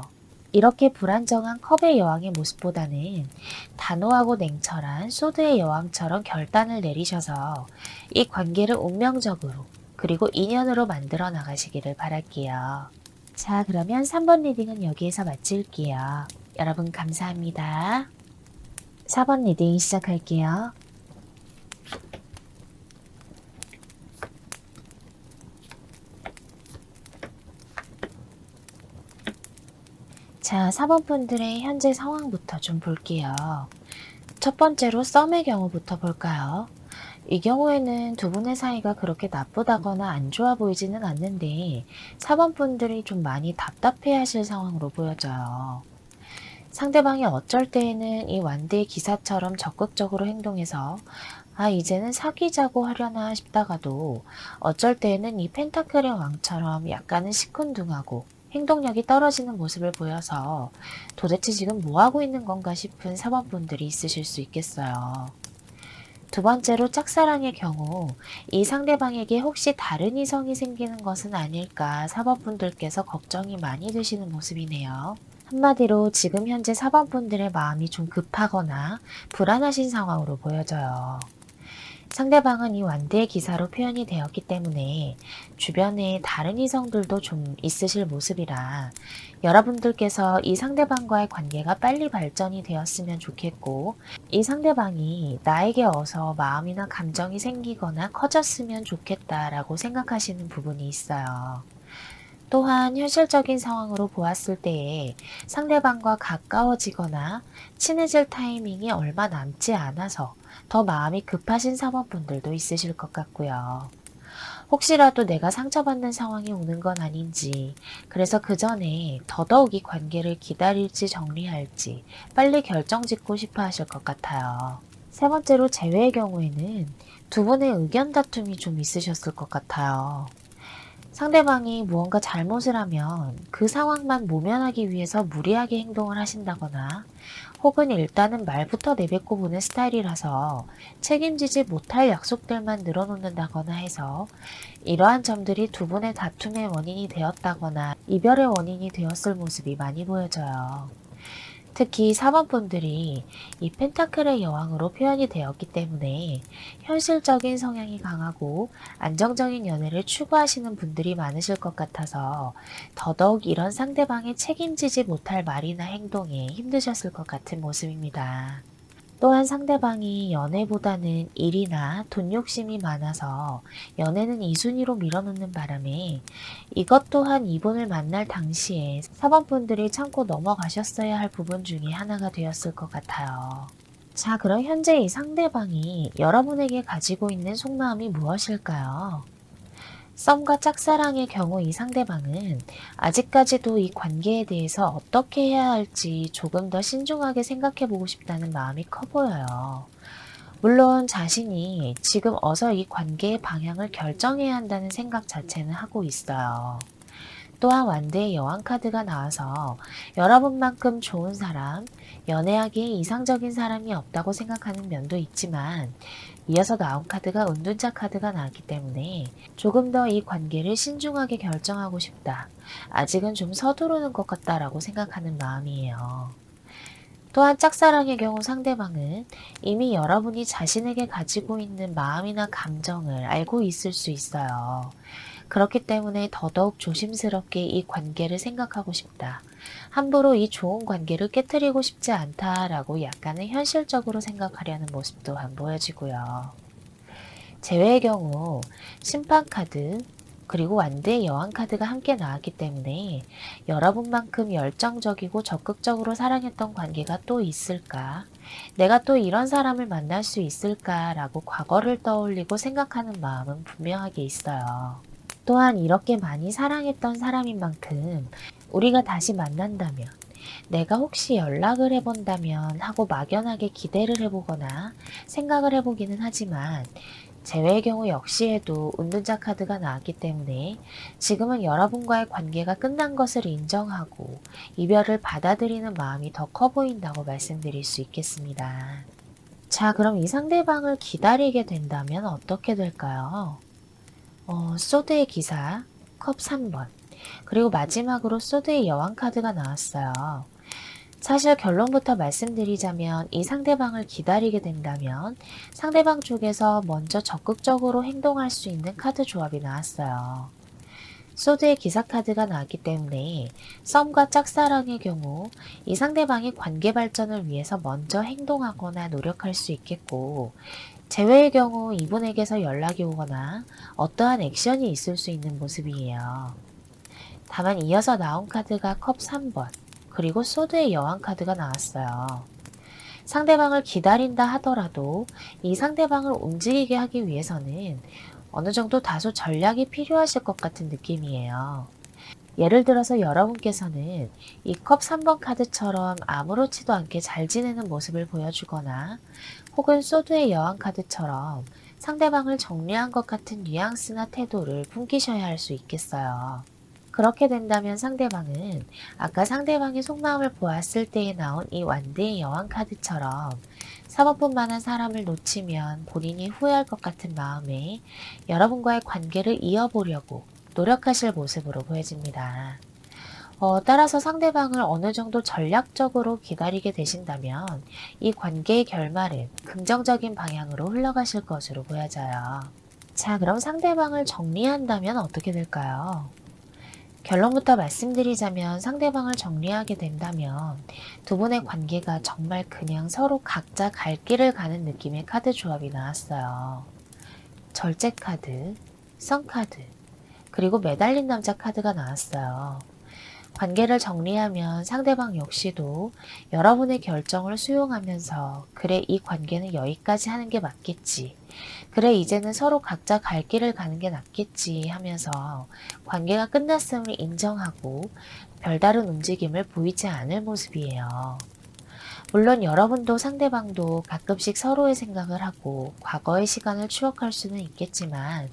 이렇게 불안정한 컵의 여왕의 모습보다는 단호하고 냉철한 소드의 여왕처럼 결단을 내리셔서 이 관계를 운명적으로 그리고 인연으로 만들어 나가시기를 바랄게요. 자, 그러면 3번 리딩은 여기에서 마칠게요. 여러분 감사합니다. 4번 리딩 시작할게요. 자, 4번 분들의 현재 상황부터 좀 볼게요. 첫 번째로 썸의 경우부터 볼까요? 이 경우에는 두 분의 사이가 그렇게 나쁘다거나 안 좋아 보이지는 않는데 4번 분들이 좀 많이 답답해 하실 상황으로 보여져요. 상대방이 어쩔 때에는 이 완드의 기사처럼 적극적으로 행동해서 이제는 사귀자고 하려나 싶다가도 어쩔 때에는 이 펜타클의 왕처럼 약간은 시큰둥하고 행동력이 떨어지는 모습을 보여서 도대체 지금 뭐하고 있는 건가 싶은 4번 분들이 있으실 수 있겠어요. 두 번째로 짝사랑의 경우 이 상대방에게 혹시 다른 이성이 생기는 것은 아닐까 4번 분들께서 걱정이 많이 되시는 모습이네요. 한마디로 지금 현재 4번 분들의 마음이 좀 급하거나 불안하신 상황으로 보여져요. 상대방은 이 완드의 기사로 표현이 되었기 때문에 주변에 다른 이성들도 좀 있으실 모습이라 여러분들께서 이 상대방과의 관계가 빨리 발전이 되었으면 좋겠고, 이 상대방이 나에게 어서 마음이나 감정이 생기거나 커졌으면 좋겠다라고 생각하시는 부분이 있어요. 또한 현실적인 상황으로 보았을 때에 상대방과 가까워지거나 친해질 타이밍이 얼마 남지 않아서 더 마음이 급하신 사모분들도 있으실 것 같고요. 혹시라도 내가 상처받는 상황이 오는 건 아닌지, 그래서 그 전에 더더욱 이 관계를 기다릴지 정리할지 빨리 결정짓고 싶어 하실 것 같아요. 세 번째로 재회의 경우에는 두 분의 의견 다툼이 좀 있으셨을 것 같아요. 상대방이 무언가 잘못을 하면 그 상황만 모면하기 위해서 무리하게 행동을 하신다거나 혹은 일단은 말부터 내뱉고 보는 스타일이라서 책임지지 못할 약속들만 늘어놓는다거나 해서 이러한 점들이 두 분의 다툼의 원인이 되었다거나 이별의 원인이 되었을 모습이 많이 보여져요. 특히 4번 분들이 이 펜타클의 여왕으로 표현이 되었기 때문에 현실적인 성향이 강하고 안정적인 연애를 추구하시는 분들이 많으실 것 같아서 더더욱 이런 상대방의 책임지지 못할 말이나 행동에 힘드셨을 것 같은 모습입니다. 또한 상대방이 연애보다는 일이나 돈 욕심이 많아서 연애는 2순위로 밀어놓는 바람에 이것 또한 이분을 만날 당시에 4번분들이 참고 넘어가셨어야 할 부분 중에 하나가 되었을 것 같아요. 자, 그럼 현재 이 상대방이 여러분에게 가지고 있는 속마음이 무엇일까요? 썸과 짝사랑의 경우 이 상대방은 아직까지도 이 관계에 대해서 어떻게 해야 할지 조금 더 신중하게 생각해 보고 싶다는 마음이 커 보여요. 물론 자신이 지금 어서 이 관계의 방향을 결정해야 한다는 생각 자체는 하고 있어요. 또한 완대의 여왕 카드가 나와서 여러분만큼 좋은 사람, 연애하기에 이상적인 사람이 없다고 생각하는 면도 있지만 이어서 나온 카드가 은둔자 카드가 나왔기 때문에 조금 더 이 관계를 신중하게 결정하고 싶다. 아직은 좀 서두르는 것 같다라고 생각하는 마음이에요. 또한 짝사랑의 경우 상대방은 이미 여러분이 자신에게 가지고 있는 마음이나 감정을 알고 있을 수 있어요. 그렇기 때문에 더더욱 조심스럽게 이 관계를 생각하고 싶다. 함부로 이 좋은 관계를 깨뜨리고 싶지 않다라고 약간은 현실적으로 생각하려는 모습 또한 보여지고요. 재회의 경우 심판 카드 그리고 완대의 여왕 카드가 함께 나왔기 때문에 여러분만큼 열정적이고 적극적으로 사랑했던 관계가 또 있을까? 내가 또 이런 사람을 만날 수 있을까라고 과거를 떠올리고 생각하는 마음은 분명하게 있어요. 또한 이렇게 많이 사랑했던 사람인 만큼 우리가 다시 만난다면 내가 혹시 연락을 해본다면 하고 막연하게 기대를 해보거나 생각을 해보기는 하지만 재회의 경우 역시에도 은둔자 카드가 나왔기 때문에 지금은 여러분과의 관계가 끝난 것을 인정하고 이별을 받아들이는 마음이 더 커 보인다고 말씀드릴 수 있겠습니다. 자, 그럼 이 상대방을 기다리게 된다면 어떻게 될까요? 소드의 기사, 컵 3번, 그리고 마지막으로 소드의 여왕 카드가 나왔어요. 사실 결론부터 말씀드리자면 이 상대방을 기다리게 된다면 상대방 쪽에서 먼저 적극적으로 행동할 수 있는 카드 조합이 나왔어요. 소드의 기사 카드가 나왔기 때문에 썸과 짝사랑의 경우 이 상대방이 관계 발전을 위해서 먼저 행동하거나 노력할 수 있겠고 재회의 경우 이분에게서 연락이 오거나 어떠한 액션이 있을 수 있는 모습이에요. 다만 이어서 나온 카드가 컵 3번 그리고 소드의 여왕 카드가 나왔어요. 상대방을 기다린다 하더라도 이 상대방을 움직이게 하기 위해서는 어느 정도 다소 전략이 필요하실 것 같은 느낌이에요. 예를 들어서 여러분께서는 이 컵 3번 카드처럼 아무렇지도 않게 잘 지내는 모습을 보여주거나 혹은 소드의 여왕 카드처럼 상대방을 정리한 것 같은 뉘앙스나 태도를 풍기셔야 할 수 있겠어요. 그렇게 된다면 상대방은 아까 상대방의 속마음을 보았을 때에 나온 이 완대의 여왕 카드처럼 3번뿐만한 사람을 놓치면 본인이 후회할 것 같은 마음에 여러분과의 관계를 이어보려고 노력하실 모습으로 보여집니다. 따라서 상대방을 어느 정도 전략적으로 기다리게 되신다면 이 관계의 결말은 긍정적인 방향으로 흘러가실 것으로 보여져요. 자, 그럼 상대방을 정리한다면 어떻게 될까요? 결론부터 말씀드리자면 상대방을 정리하게 된다면 두 분의 관계가 정말 그냥 서로 각자 갈 길을 가는 느낌의 카드 조합이 나왔어요. 절제 카드, 성 카드, 그리고 매달린 남자 카드가 나왔어요. 관계를 정리하면 상대방 역시도 여러분의 결정을 수용하면서 그래 이 관계는 여기까지 하는 게 맞겠지. 그래 이제는 서로 각자 갈 길을 가는 게 낫겠지 하면서 관계가 끝났음을 인정하고 별다른 움직임을 보이지 않을 모습이에요. 물론 여러분도 상대방도 가끔씩 서로의 생각을 하고 과거의 시간을 추억할 수는 있겠지만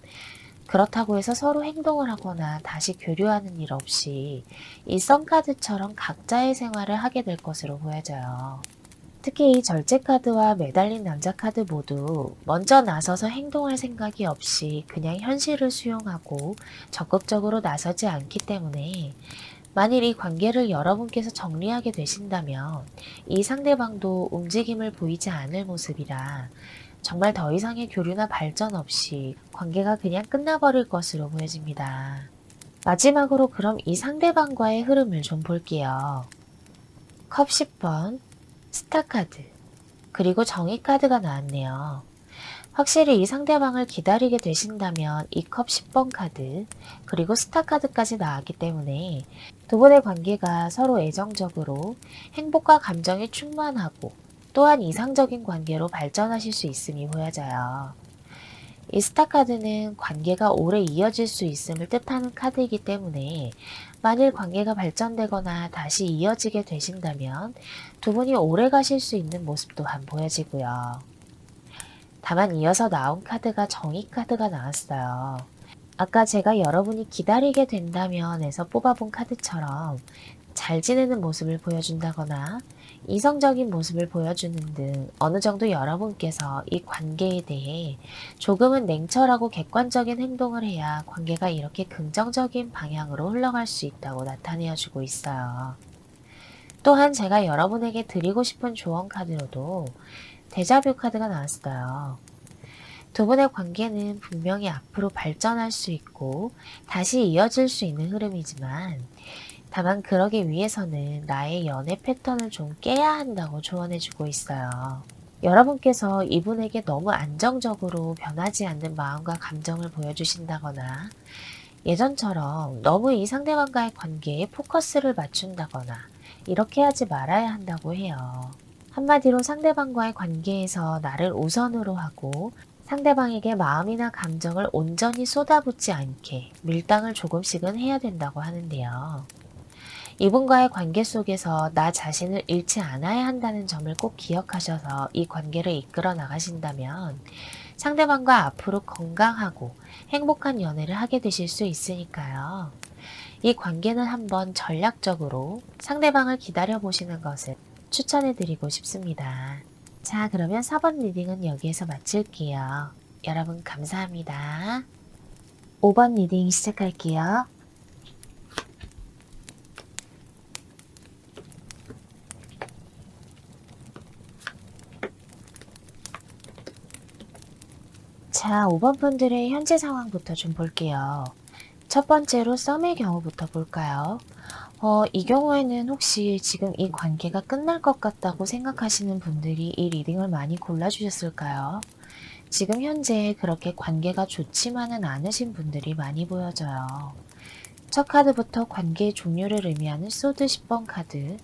그렇다고 해서 서로 행동을 하거나 다시 교류하는 일 없이 이 썸카드처럼 각자의 생활을 하게 될 것으로 보여져요. 특히 이 절제 카드와 매달린 남자 카드 모두 먼저 나서서 행동할 생각이 없이 그냥 현실을 수용하고 적극적으로 나서지 않기 때문에 만일 이 관계를 여러분께서 정리하게 되신다면 이 상대방도 움직임을 보이지 않을 모습이라 정말 더 이상의 교류나 발전 없이 관계가 그냥 끝나버릴 것으로 보여집니다. 마지막으로 그럼 이 상대방과의 흐름을 좀 볼게요. 컵 10번, 스타카드, 그리고 정의 카드가 나왔네요. 확실히 이 상대방을 기다리게 되신다면 이 컵 10번 카드, 그리고 스타 카드까지 나왔기 때문에 두 분의 관계가 서로 애정적으로 행복과 감정이 충만하고 또한 이상적인 관계로 발전하실 수 있음이 보여져요. 이 스타 카드는 관계가 오래 이어질 수 있음을 뜻하는 카드이기 때문에 만일 관계가 발전되거나 다시 이어지게 되신다면 두 분이 오래 가실 수 있는 모습 또한 보여지고요. 다만 이어서 나온 카드가 정의 카드가 나왔어요. 아까 제가 여러분이 기다리게 된다면에서 뽑아본 카드처럼 잘 지내는 모습을 보여준다거나 이성적인 모습을 보여주는 등 어느 정도 여러분께서 이 관계에 대해 조금은 냉철하고 객관적인 행동을 해야 관계가 이렇게 긍정적인 방향으로 흘러갈 수 있다고 나타내어 주고 있어요. 또한 제가 여러분에게 드리고 싶은 조언 카드로도 데자뷰 카드가 나왔어요. 두 분의 관계는 분명히 앞으로 발전할 수 있고 다시 이어질 수 있는 흐름이지만 다만 그러기 위해서는 나의 연애 패턴을 좀 깨야 한다고 조언해주고 있어요. 여러분께서 이분에게 너무 안정적으로 변하지 않는 마음과 감정을 보여주신다거나 예전처럼 너무 이 상대방과의 관계에 포커스를 맞춘다거나 이렇게 하지 말아야 한다고 해요. 한마디로 상대방과의 관계에서 나를 우선으로 하고 상대방에게 마음이나 감정을 온전히 쏟아붓지 않게 밀당을 조금씩은 해야 된다고 하는데요. 이분과의 관계 속에서 나 자신을 잃지 않아야 한다는 점을 꼭 기억하셔서 이 관계를 이끌어 나가신다면 상대방과 앞으로 건강하고 행복한 연애를 하게 되실 수 있으니까요. 이 관계는 한번 전략적으로 상대방을 기다려 보시는 것을 추천해 드리고 싶습니다. 자, 그러면 4번 리딩은 여기에서 마칠게요. 여러분 감사합니다. 5번 리딩 시작할게요. 자, 5번 분들의 현재 상황부터 좀 볼게요. 첫 번째로 썸의 경우부터 볼까요? 이 경우에는 혹시 지금 이 관계가 끝날 것 같다고 생각하시는 분들이 이 리딩을 많이 골라주셨을까요? 지금 현재 그렇게 관계가 좋지만은 않으신 분들이 많이 보여져요. 첫 카드부터 관계의 종료를 의미하는 소드 10번 카드,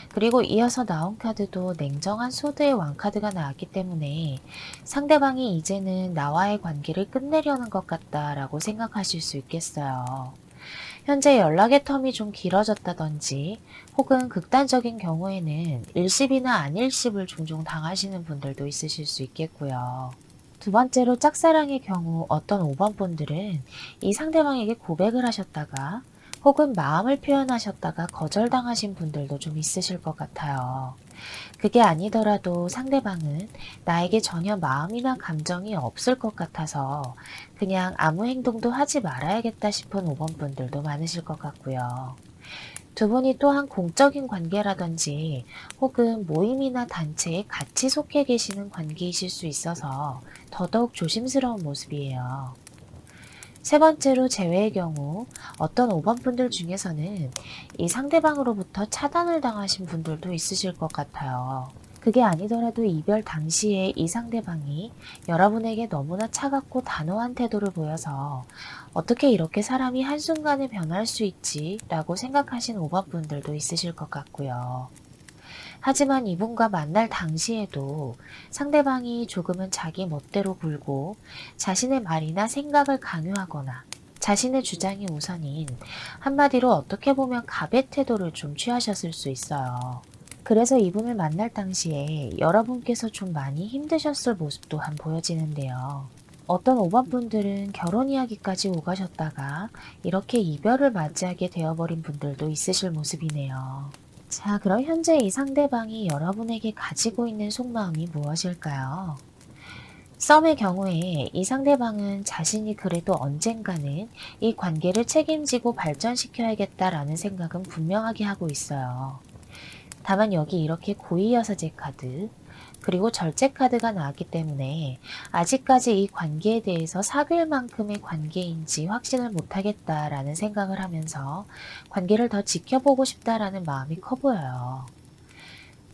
그리고 이어서 나온 카드도 냉정한 소드의 왕카드가 나왔기 때문에 상대방이 이제는 나와의 관계를 끝내려는 것 같다라고 생각하실 수 있겠어요. 현재 연락의 텀이 좀 길어졌다든지 혹은 극단적인 경우에는 일십이나 안일십을 종종 당하시는 분들도 있으실 수 있겠고요. 두 번째로 짝사랑의 경우 어떤 5번 분들은 이 상대방에게 고백을 하셨다가 혹은 마음을 표현하셨다가 거절당하신 분들도 좀 있으실 것 같아요. 그게 아니더라도 상대방은 나에게 전혀 마음이나 감정이 없을 것 같아서 그냥 아무 행동도 하지 말아야겠다 싶은 5번 분들도 많으실 것 같고요. 두 분이 또한 공적인 관계라든지 혹은 모임이나 단체에 같이 속해 계시는 관계이실 수 있어서 더더욱 조심스러운 모습이에요. 세 번째로 재회의 경우 어떤 5번 분들 중에서는 이 상대방으로부터 차단을 당하신 분들도 있으실 것 같아요. 그게 아니더라도 이별 당시에 이 상대방이 여러분에게 너무나 차갑고 단호한 태도를 보여서 어떻게 이렇게 사람이 한순간에 변할 수 있지? 라고 생각하신 5번 분들도 있으실 것 같고요. 하지만 이분과 만날 당시에도 상대방이 조금은 자기 멋대로 굴고 자신의 말이나 생각을 강요하거나 자신의 주장이 우선인 한마디로 어떻게 보면 갑의 태도를 좀 취하셨을 수 있어요. 그래서 이분을 만날 당시에 여러분께서 좀 많이 힘드셨을 모습 또한 보여지는데요. 어떤 5번 분들은 결혼 이야기까지 오가셨다가 이렇게 이별을 맞이하게 되어버린 분들도 있으실 모습이네요. 자, 그럼 현재 이 상대방이 여러분에게 가지고 있는 속마음이 무엇일까요? 썸의 경우에 이 상대방은 자신이 그래도 언젠가는 이 관계를 책임지고 발전시켜야겠다라는 생각은 분명하게 하고 있어요. 다만 여기 이렇게 고이여사제 카드, 그리고 절제 카드가 나왔기 때문에 아직까지 이 관계에 대해서 사귈 만큼의 관계인지 확신을 못하겠다라는 생각을 하면서 관계를 더 지켜보고 싶다라는 마음이 커 보여요.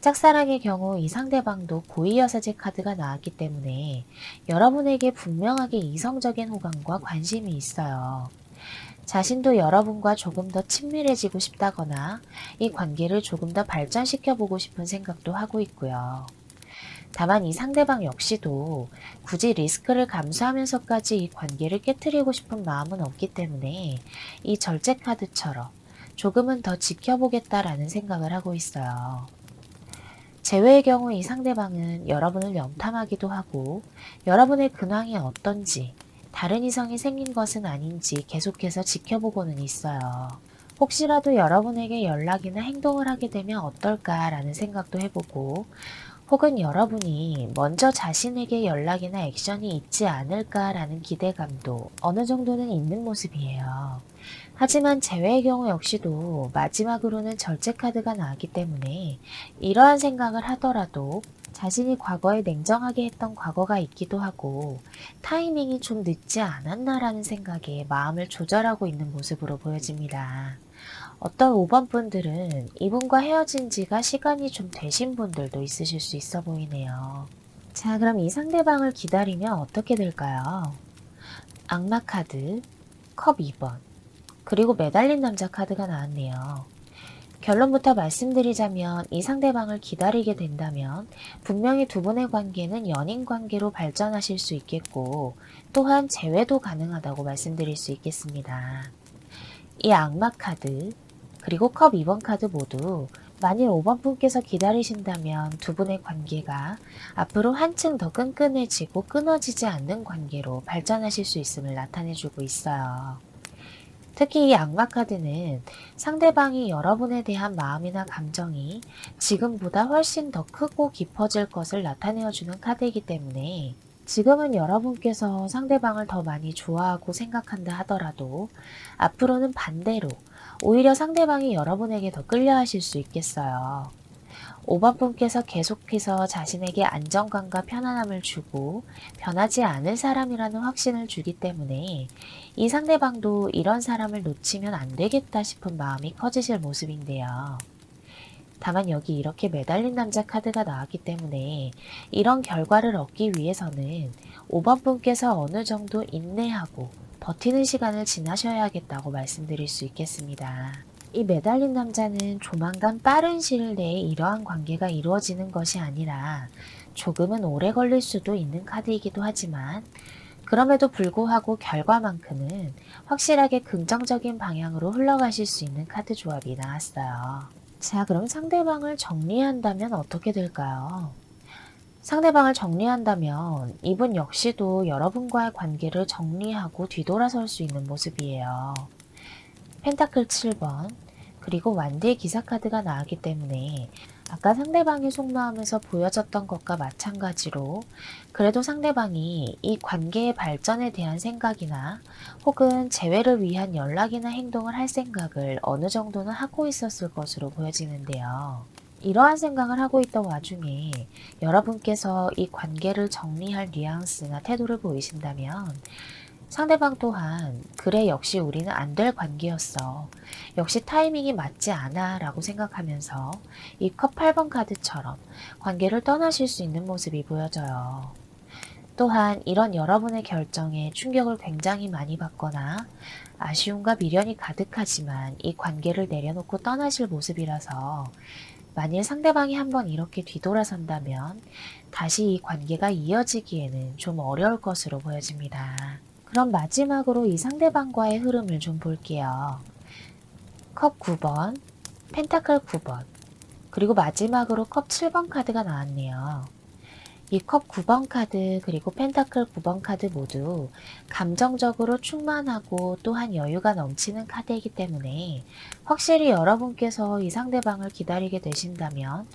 짝사랑의 경우 이 상대방도 고이여사제 카드가 나왔기 때문에 여러분에게 분명하게 이성적인 호감과 관심이 있어요. 자신도 여러분과 조금 더 친밀해지고 싶다거나 이 관계를 조금 더 발전시켜 보고 싶은 생각도 하고 있고요. 다만 이 상대방 역시도 굳이 리스크를 감수하면서까지 이 관계를 깨트리고 싶은 마음은 없기 때문에 이 절제 카드처럼 조금은 더 지켜보겠다라는 생각을 하고 있어요. 재회의 경우 이 상대방은 여러분을 염탐하기도 하고 여러분의 근황이 어떤지 다른 이성이 생긴 것은 아닌지 계속해서 지켜보고는 있어요. 혹시라도 여러분에게 연락이나 행동을 하게 되면 어떨까라는 생각도 해보고 혹은 여러분이 먼저 자신에게 연락이나 액션이 있지 않을까라는 기대감도 어느 정도는 있는 모습이에요. 하지만 재회의 경우 역시도 마지막으로는 절제 카드가 나왔기 때문에 이러한 생각을 하더라도 자신이 과거에 냉정하게 했던 과거가 있기도 하고 타이밍이 좀 늦지 않았나라는 생각에 마음을 조절하고 있는 모습으로 보여집니다. 어떤 5번 분들은 이분과 헤어진 지가 시간이 좀 되신 분들도 있으실 수 있어 보이네요. 자, 그럼 이 상대방을 기다리면 어떻게 될까요? 악마 카드, 컵 2번, 그리고 매달린 남자 카드가 나왔네요. 결론부터 말씀드리자면 이 상대방을 기다리게 된다면 분명히 두 분의 관계는 연인 관계로 발전하실 수 있겠고 또한 재회도 가능하다고 말씀드릴 수 있겠습니다. 이 악마 카드 그리고 컵 2번 카드 모두 만일 5번 분께서 기다리신다면 두 분의 관계가 앞으로 한층 더 끈끈해지고 끊어지지 않는 관계로 발전하실 수 있음을 나타내주고 있어요. 특히 이 악마 카드는 상대방이 여러분에 대한 마음이나 감정이 지금보다 훨씬 더 크고 깊어질 것을 나타내어주는 카드이기 때문에 지금은 여러분께서 상대방을 더 많이 좋아하고 생각한다 하더라도 앞으로는 반대로 오히려 상대방이 여러분에게 더 끌려하실 수 있겠어요. 5번 분께서 계속해서 자신에게 안정감과 편안함을 주고 변하지 않을 사람이라는 확신을 주기 때문에 이 상대방도 이런 사람을 놓치면 안 되겠다 싶은 마음이 커지실 모습인데요. 다만 여기 이렇게 매달린 남자 카드가 나왔기 때문에 이런 결과를 얻기 위해서는 5번 분께서 어느 정도 인내하고 버티는 시간을 지나셔야겠다고 말씀드릴 수 있겠습니다. 이 매달린 남자는 조만간 빠른 시일 내에 이러한 관계가 이루어지는 것이 아니라 조금은 오래 걸릴 수도 있는 카드이기도 하지만 그럼에도 불구하고 결과만큼은 확실하게 긍정적인 방향으로 흘러가실 수 있는 카드 조합이 나왔어요. 자, 그럼 상대방을 정리한다면 어떻게 될까요? 상대방을 정리한다면 이분 역시도 여러분과의 관계를 정리하고 뒤돌아설 수 있는 모습이에요. 펜타클 7번 그리고 완대의 기사 카드가 나왔기 때문에 아까 상대방의 속마음에서 보여졌던 것과 마찬가지로 그래도 상대방이 이 관계의 발전에 대한 생각이나 혹은 재회를 위한 연락이나 행동을 할 생각을 어느 정도는 하고 있었을 것으로 보여지는데요. 이러한 생각을 하고 있던 와중에 여러분께서 이 관계를 정리할 뉘앙스나 태도를 보이신다면 상대방 또한 그래 역시 우리는 안 될 관계였어. 역시 타이밍이 맞지 않아 라고 생각하면서 이 컵 8번 카드처럼 관계를 떠나실 수 있는 모습이 보여져요. 또한 이런 여러분의 결정에 충격을 굉장히 많이 받거나 아쉬움과 미련이 가득하지만 이 관계를 내려놓고 떠나실 모습이라서 만일 상대방이 한번 이렇게 뒤돌아선다면 다시 이 관계가 이어지기에는 좀 어려울 것으로 보여집니다. 그럼 마지막으로 이 상대방과의 흐름을 좀 볼게요. 컵 9번, 펜타클 9번, 그리고 마지막으로 컵 7번 카드가 나왔네요. 이 컵 9번 카드 그리고 펜타클 9번 카드 모두 감정적으로 충만하고 또한 여유가 넘치는 카드이기 때문에 확실히 여러분께서 이 상대방을 기다리게 되신다면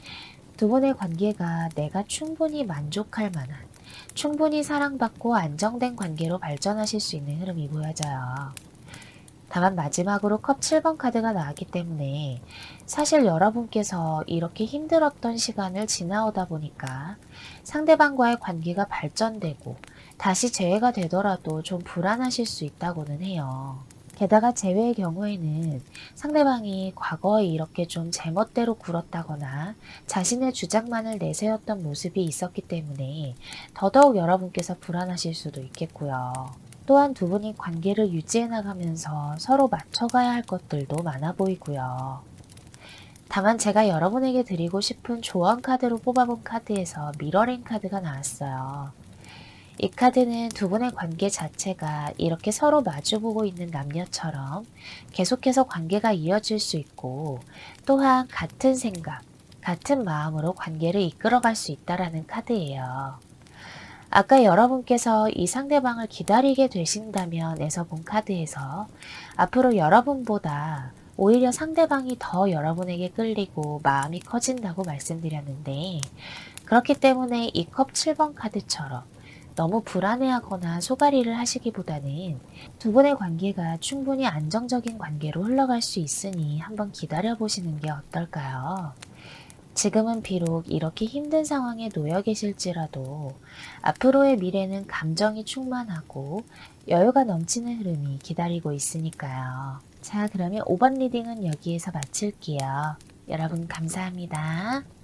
두 분의 관계가 내가 충분히 만족할 만한 충분히 사랑받고 안정된 관계로 발전하실 수 있는 흐름이 보여져요. 다만 마지막으로 컵 7번 카드가 나왔기 때문에 사실 여러분께서 이렇게 힘들었던 시간을 지나오다 보니까 상대방과의 관계가 발전되고 다시 재회가 되더라도 좀 불안하실 수 있다고는 해요. 게다가 재회의 경우에는 상대방이 과거에 이렇게 좀 제멋대로 굴었다거나 자신의 주장만을 내세웠던 모습이 있었기 때문에 더더욱 여러분께서 불안하실 수도 있겠고요. 또한 두 분이 관계를 유지해 나가면서 서로 맞춰가야 할 것들도 많아 보이고요. 다만 제가 여러분에게 드리고 싶은 조언 카드로 뽑아본 카드에서 미러링 카드가 나왔어요. 이 카드는 두 분의 관계 자체가 이렇게 서로 마주보고 있는 남녀처럼 계속해서 관계가 이어질 수 있고, 또한 같은 생각, 같은 마음으로 관계를 이끌어갈 수 있다라는 카드예요. 아까 여러분께서 이 상대방을 기다리게 되신다면에서 본 카드에서 앞으로 여러분보다 오히려 상대방이 더 여러분에게 끌리고 마음이 커진다고 말씀드렸는데, 그렇기 때문에 이 컵 7번 카드처럼 너무 불안해하거나 소가리를 하시기보다는 두 분의 관계가 충분히 안정적인 관계로 흘러갈 수 있으니 한번 기다려보시는 게 어떨까요? 지금은 비록 이렇게 힘든 상황에 놓여 계실지라도 앞으로의 미래는 감정이 충만하고 여유가 넘치는 흐름이 기다리고 있으니까요. 자, 그러면 5번 리딩은 여기에서 마칠게요. 여러분 감사합니다.